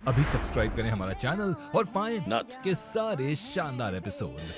अभी सब्सक्राइब करें हमारा चैनल और पाएं नथ के सारे शानदार एपिसोड्स।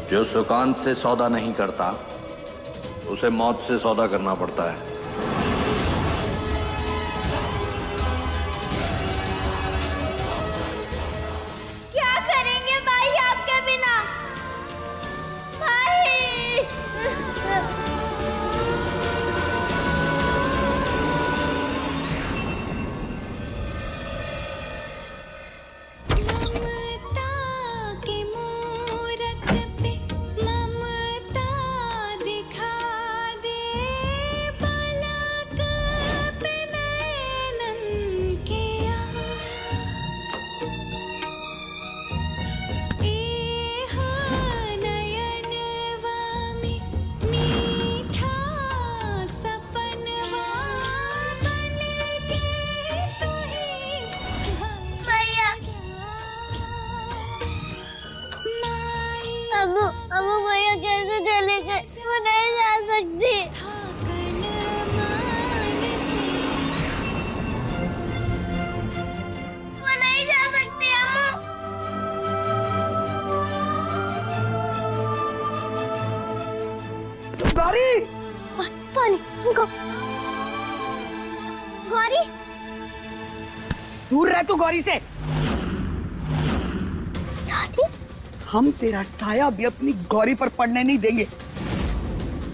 जो सुकांत से सौदा नहीं करता उसे मौत से सौदा करना पड़ता है। क्या करेंगे भाई आपके बिना? भाई ममता की मूरत पे ममता दिखा दे, पलक पे नैनन के नयनवा में मीठा सपनवा बन के तू ही भैया अबू अबू भैया कैसे चले गए? वो नहीं जा सकती। थकन मान से वो नहीं जा सकती अम्मू। गौरी, पानी उनको गौरी दूर रह तू गौरी से। दादी हम तेरा साया भी अपनी गौरी पर पड़ने नहीं देंगे।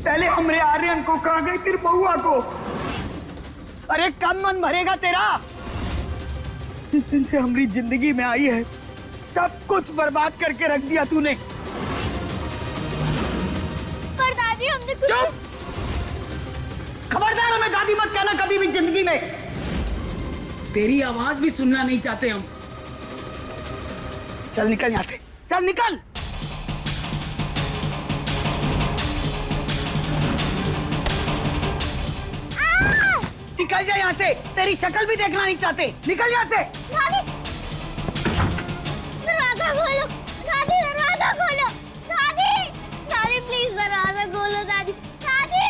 पहले हमरे आर्यन को कहा गए, फिर बहुआ को। अरे कम मन भरेगा तेरा। जिस दिन से हमारी जिंदगी में आई है सब कुछ बर्बाद करके रख दिया तूने। पर दादी हमने कुछ चुप! खबरदार, हमें दादी मत कहना कभी भी जिंदगी में। तेरी आवाज भी सुनना नहीं चाहते हम। चल निकल यहाँ से, चल निकल। निकल जा यहाँ से, तेरी शक्ल भी देखना नहीं चाहते। निकल यहाँ से। दादी दरवाजा खोलो। दादी दरवाजा खोलो। दादी दादी प्लीज दरवाजा खोलो। दादी दादी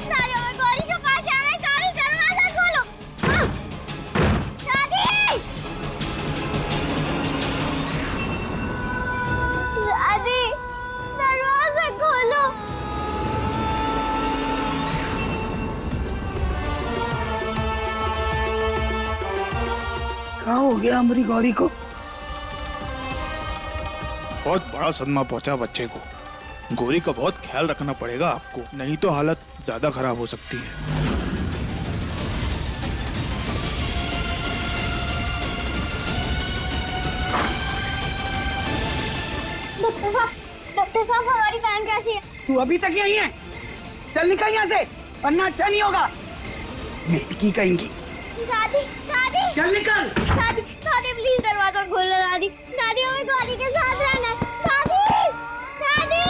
दादी और गौरी के पास जा रहे हैं। दादी दरवाजा खोलो। दादी दादी दरवाजा खोलो। कहाँ हो गया हमारी गौरी को? बहुत बड़ा सदमा पहुंचा बच्चे को। गौरी का बहुत ख्याल रखना पड़ेगा आपको, नहीं तो हालत ज्यादा खराब हो सकती है। डॉक्टर साहब हमारी बहन कैसी है? तू अभी तक यही है? चल निकल यहाँ से, वरना अच्छा नहीं होगा। मेटकी कहेंगी। दादी दादी चल निकल। दादी दादी प्लीज दरवाजा खोलो दादी। दादी हमें गौरी के साथ रहना है। दादी दादी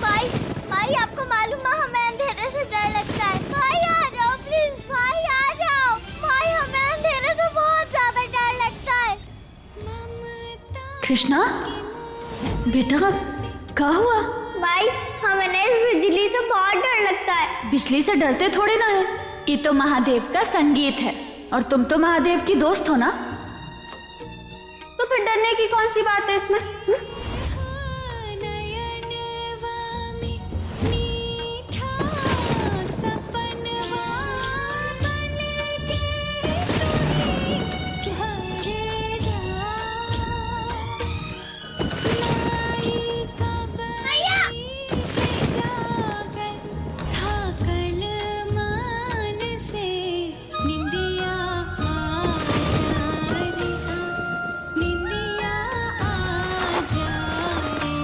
भाई भाई आपको मालूम है हमें अंधेरे से डर लगता है। भाई आ जाओ प्लीज, भाई आ जाओ। भाई हमें अंधेरे से बहुत ज्यादा डर लगता है। कृष्णा बेटा क्या हुआ? भाई हमें ना इस बिजली से बहुत डर लगता है। बिजली से डरते थोड़ी ना है, ये तो महादेव का संगीत है और तुम तो महादेव की दोस्त हो ना, तो फिर डरने की कौन सी बात है इसमें? नयनवा में मीठा सपनवा बन के तू ही घर जा। माई कब के जागल था कल मान से निंदिया आ जा रे, निंदिया आ जा रे।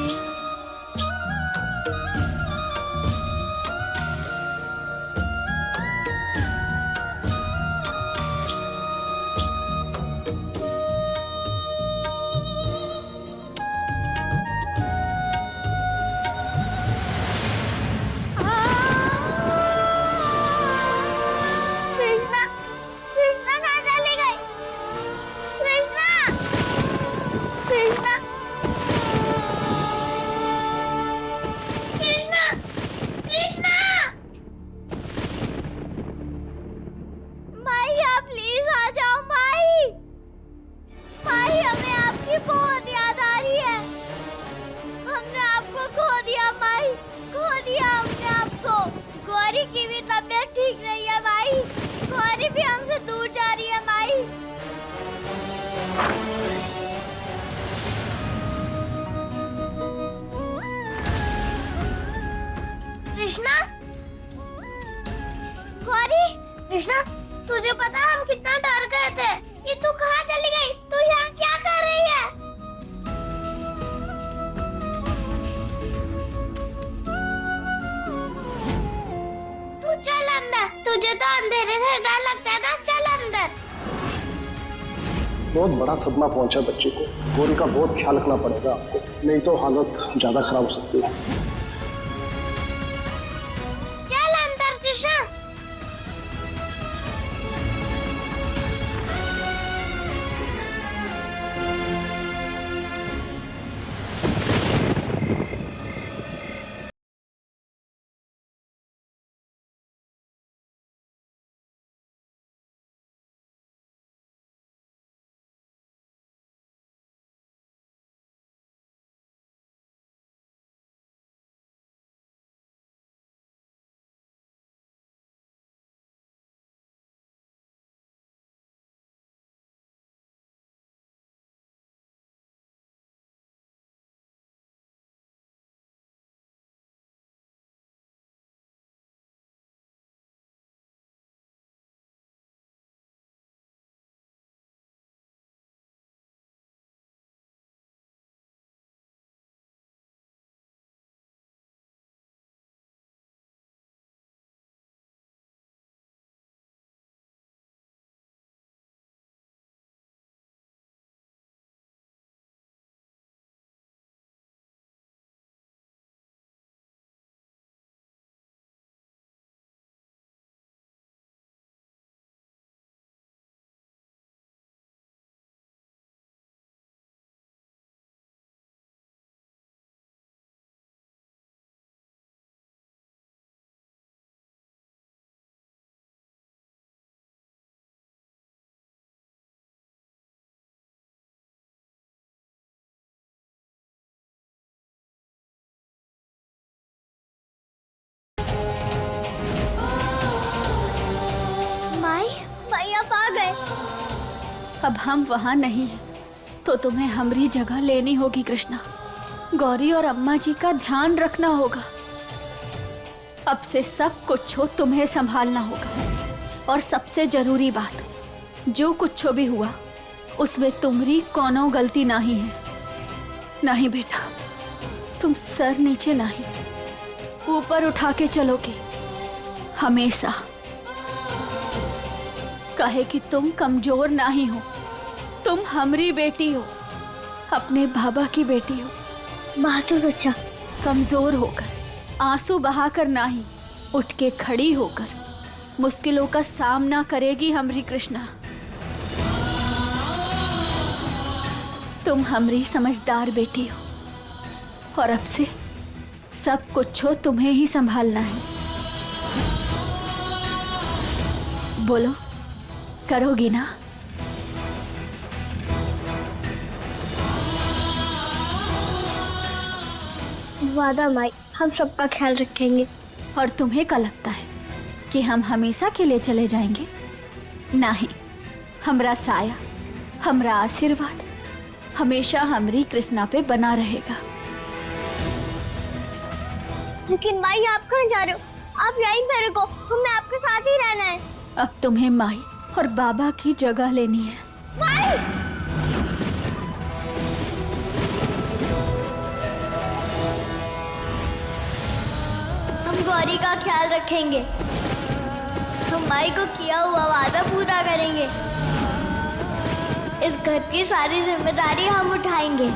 कृष्णा कृष्णा कहाँ चली गई? कृष्णा कृष्णा कृष्णा कृष्णा माई आप प्लीज आ जाओ माई। माई हमें आपकी बहुत याद आ रही है। हमने आपको खो दिया माई, खो दिया हमने आपको। गौरी की भी तबीयत ठीक नहीं है माई, गौरी भी हमसे दूर जा रही है माई। कृष्णा गौरी कृष्णा तुझे पता है हम कितना डर गए थे। ये तू कहाँ चली गई? तू यहाँ क्या कर रही है? तू चल अंदर, तुझे तो अंधेरे से डर लगता है ना, चल अंदर। बहुत बड़ा सदमा पहुंचा बच्चे को। गौरी का बहुत ख्याल रखना पड़ेगा आपको, नहीं तो हालत ज्यादा खराब हो सकती है। अब हम वहाँ नहीं हैं, तो तुम्हें हमारी जगह लेनी होगी कृष्णा। गौरी और अम्मा जी का ध्यान रखना होगा। अब से सब कुछ हो तुम्हें संभालना होगा। और सबसे जरूरी बात, जो कुछ भी हुआ उसमें तुम्हारी कोनो गलती नहीं है। नहीं बेटा, तुम सर नीचे नहीं, ऊपर उठा के चलोगे हमेशा। कहे कि तुम कमजोर नहीं हो, तुम हमारी बेटी हो, अपने बाबा की बेटी हो। बहादुर बच्चा। कमजोर होकर, आंसू बहाकर नहीं, उठ के खड़ी होकर मुश्किलों का सामना करेगी हमारी कृष्णा। तुम हमारी समझदार बेटी हो और अब से सब कुछ हो तुम्हें ही संभालना है। बोलो, करोगी ना? वादा माई, हम सबका ख्याल रखेंगे। और तुम्हें क्या लगता है कि हम हमेशा के लिए चले जाएंगे? नहीं, हमरा साया, हमरा आशीर्वाद हमेशा हमारी कृष्णा पे बना रहेगा। लेकिन माई, आप कहाँ जा रहे हो? आप यहीं पे रुको, हमें आपके साथ ही रहना है। अब तुम्हें माई और बाबा की जगह लेनी है। माई! हम गौरी का ख्याल रखेंगे। हम माई को किया हुआ वादा पूरा करेंगे। इस घर की सारी जिम्मेदारी हम उठाएंगे।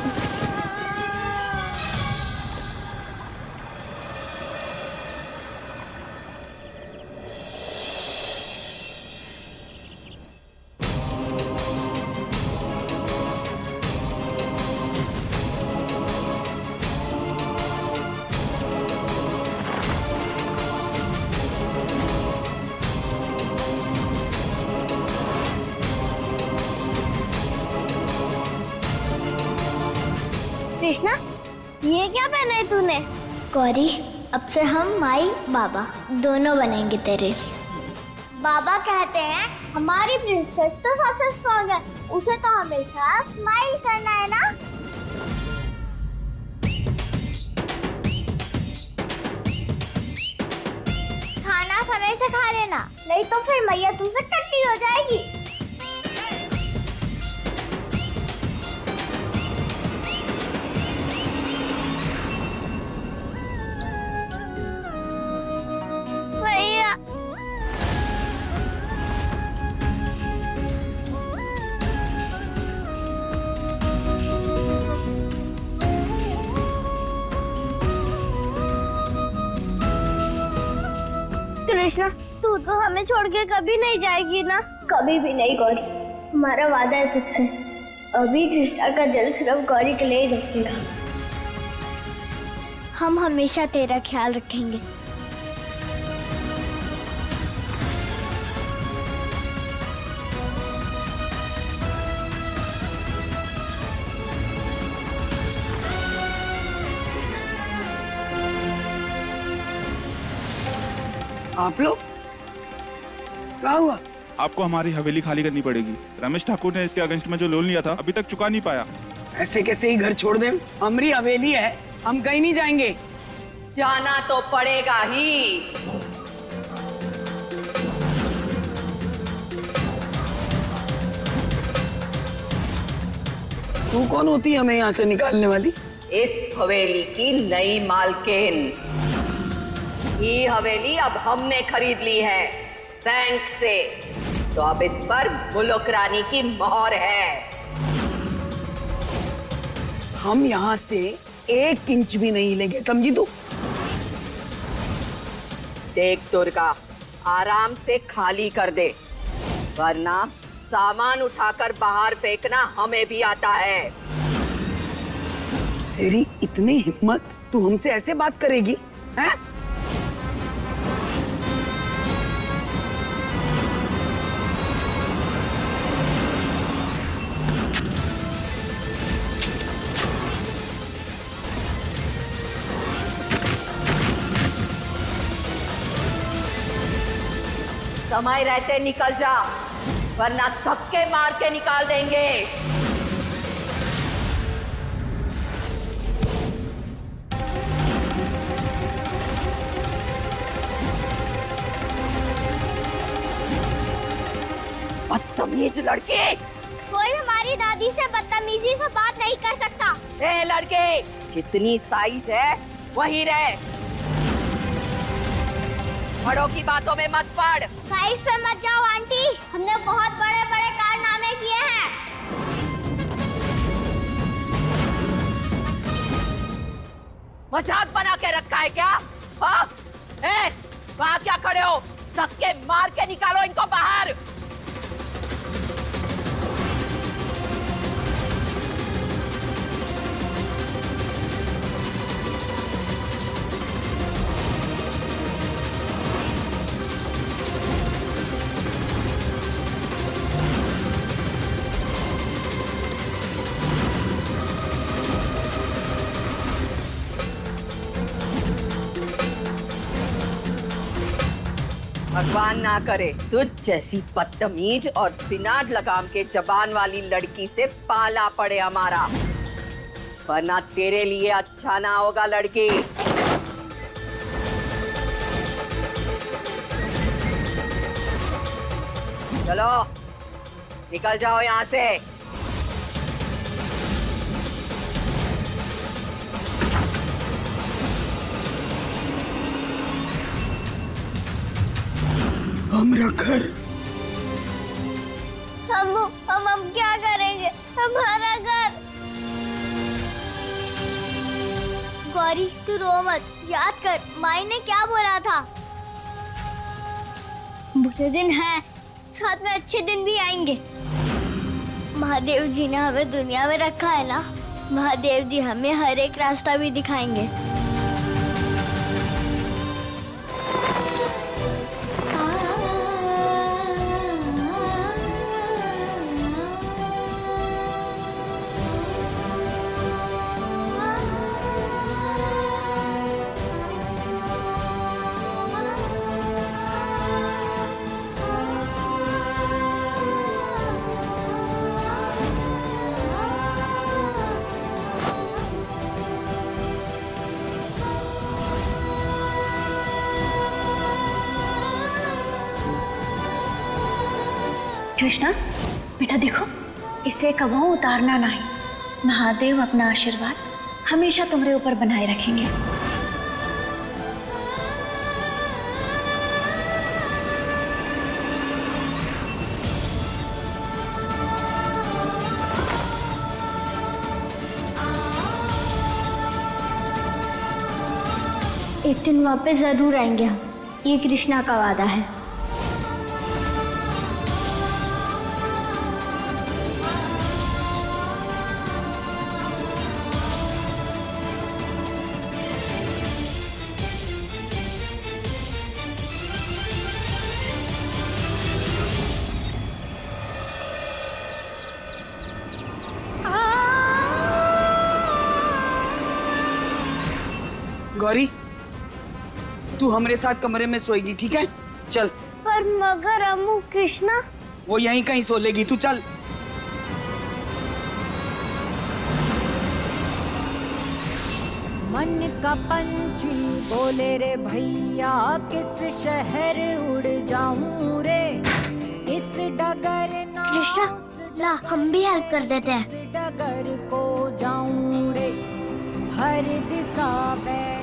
कृष्णा, ये क्या पहना है तूने? गौरी, अब से हम माई बाबा दोनों बनेंगे तेरे लिए। बाबा कहते हैं हमारी प्रिंसेस तो सबसे स्ट्रॉन्ग है, उसे तो हमेशा स्माइल करना है ना। खाना समय से खा लेना, नहीं तो फिर मैया तुमसे कट्टी हो जाएगी। कृष्णा, तू तो हमें छोड़ के कभी नहीं जाएगी ना? कभी भी नहीं गौरी, हमारा वादा है तुझसे। अभी कृष्णा का दिल सिर्फ गौरी के लिए ही रखेगा। हम हमेशा तेरा ख्याल रखेंगे। आप लोग क्या हुआ? आपको हमारी हवेली खाली करनी पड़ेगी। रमेश ठाकुर ने इसके अगेंस्ट में जो लोन लिया था अभी तक चुका नहीं पाया। ऐसे कैसे ही घर छोड़ दें? हमारी हवेली है, हम कहीं नहीं जाएंगे। जाना तो पड़ेगा ही। तू कौन होती है हमें यहाँ से निकालने वाली? इस हवेली की नई मालकिन। ये हवेली अब हमने खरीद ली है बैंक से, तो अब इस पर मुल्क रानी की मोहर है। हम यहाँ से 1 इंच भी नहीं लेंगे, समझी तू? देख दुर्गा, आराम से खाली कर दे, वरना सामान उठाकर बाहर फेंकना हमें भी आता है। तेरी इतनी हिम्मत, तू हमसे ऐसे बात करेगी? हैं? समय रहते निकल जा, वरना सबके मार के निकाल देंगे। बदतमीज लड़के! कोई हमारी दादी से बदतमीजी से बात नहीं कर सकता। ए लड़के, जितनी साइज है वही रहे, बड़ों की बातों में मत पड़। साइज पे मत जाओ आंटी, हमने बहुत बड़े बड़े कारनामे किए हैं। मजाक बना के रखा है क्या? हाँ? ए, वहाँ क्या खड़े हो? धक्के मार के निकालो इनको बाहर। भगवान ना करे तुझ जैसी बदतमीज और बिना लगाम के जबान वाली लड़की से पाला पड़े हमारा, वरना तेरे लिए अच्छा ना होगा लड़की। चलो निकल जाओ यहाँ से। हमारा घर, हम क्या करेंगे? हमारा घर। गौरी तू रो मत, याद कर माई ने क्या बोला था। बुरे दिन हैं, साथ में अच्छे दिन भी आएंगे। महादेव जी ने हमें दुनिया में रखा है ना, महादेव जी हमें हर एक रास्ता भी दिखाएंगे। कृष्णा बेटा देखो, इसे कबो उतारना नहीं। महादेव अपना आशीर्वाद हमेशा तुम्हारे ऊपर बनाए रखेंगे। एक दिन वापस जरूर आएंगे हम, ये कृष्णा का वादा है। गौरी तू हमारे साथ कमरे में सोएगी, ठीक है? चल। पर मगर अम्मू कृष्णा, वो यहीं कहीं सो लेगी, तू चल। मन का पंछी बोले रे भैया, किस शहर उड़ जाऊं रे, इस डगर कृष्णा ला हम भी हेल्प कर देते हैं। इस डगर को जाऊं रे, हर दिशा बैठा।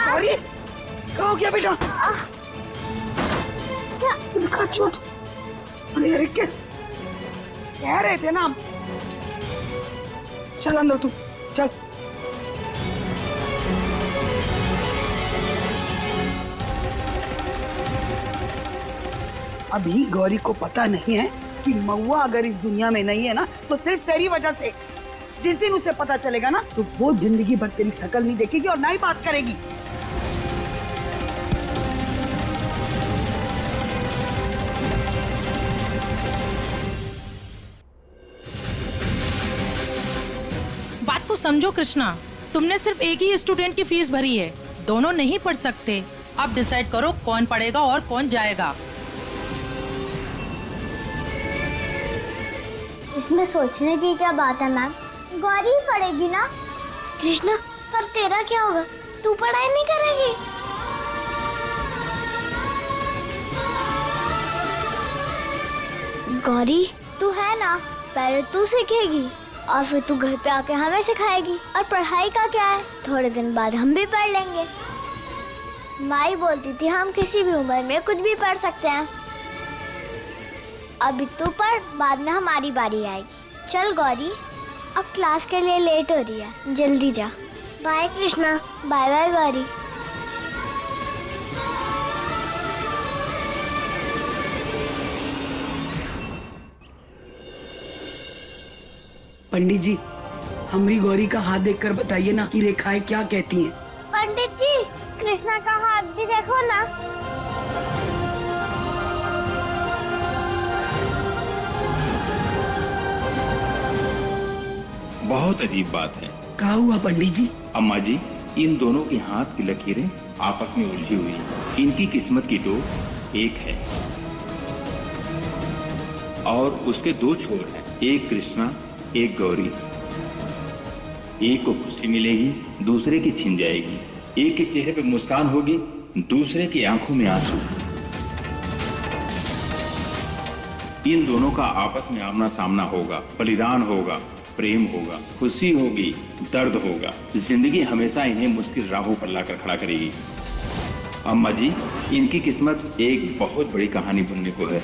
गौरी क्या हो गया बेटा? उनका चोट। अरे अरे कैसे कह रहे थे ना हम। चल अंदर तू, चल। अभी गौरी को पता नहीं है कि महुआ अगर इस दुनिया में नहीं है ना, तो सिर्फ तेरी वजह से। जिस दिन उसे पता चलेगा ना, तो वो जिंदगी भर तेरी शक्ल नहीं देखेगी और ना ही बात करेगी। बात को समझो कृष्णा, तुमने सिर्फ एक ही स्टूडेंट की फीस भरी है, दोनों नहीं पढ़ सकते। अब डिसाइड करो कौन पढ़ेगा और कौन जाएगा। इसमें सोचने की क्या बात है मैम, गौरी पढ़ेगी ना। कृष्णा पर तेरा क्या होगा, तू पढ़ाई नहीं करेगी? गौरी तू है ना, पहले तू सीखेगी और फिर तू घर पे आके हमें सिखाएगी। और पढ़ाई का क्या है, थोड़े दिन बाद हम भी पढ़ लेंगे। माई बोलती थी हम किसी भी उम्र में कुछ भी पढ़ सकते हैं। अभी तू पढ़, बाद में हमारी बारी आएगी। चल गौरी, अब क्लास के लिए लेट हो रही है, जल्दी जा। Bye Krishna. Bye bye Gauri. Pandit ji, हमारी गौरी का हाथ देखकर बताइए ना कि रेखाएं क्या कहती हैं। पंडित जी, कृष्णा का हाथ भी देखो ना। बहुत अजीब बात है। क्या हुआ पंडित जी? अम्मा जी, इन दोनों के हाथ की लकीरें आपस में उलझी हुई हैं। इनकी किस्मत की डोर एक है और उसके दो छोर हैं, एक कृष्णा एक गौरी। एक को खुशी मिलेगी, दूसरे की छिन जाएगी। एक के चेहरे पे मुस्कान होगी, दूसरे की आंखों में आंसू। इन दोनों का आपस में आमना सामना होगा, बलिदान होगा, प्रेम होगा, खुशी होगी, दर्द होगा। जिंदगी हमेशा इन्हें मुश्किल राहों पर लाकर खड़ा करेगी। अम्मा जी, इनकी किस्मत एक बहुत बड़ी कहानी बुनने को है।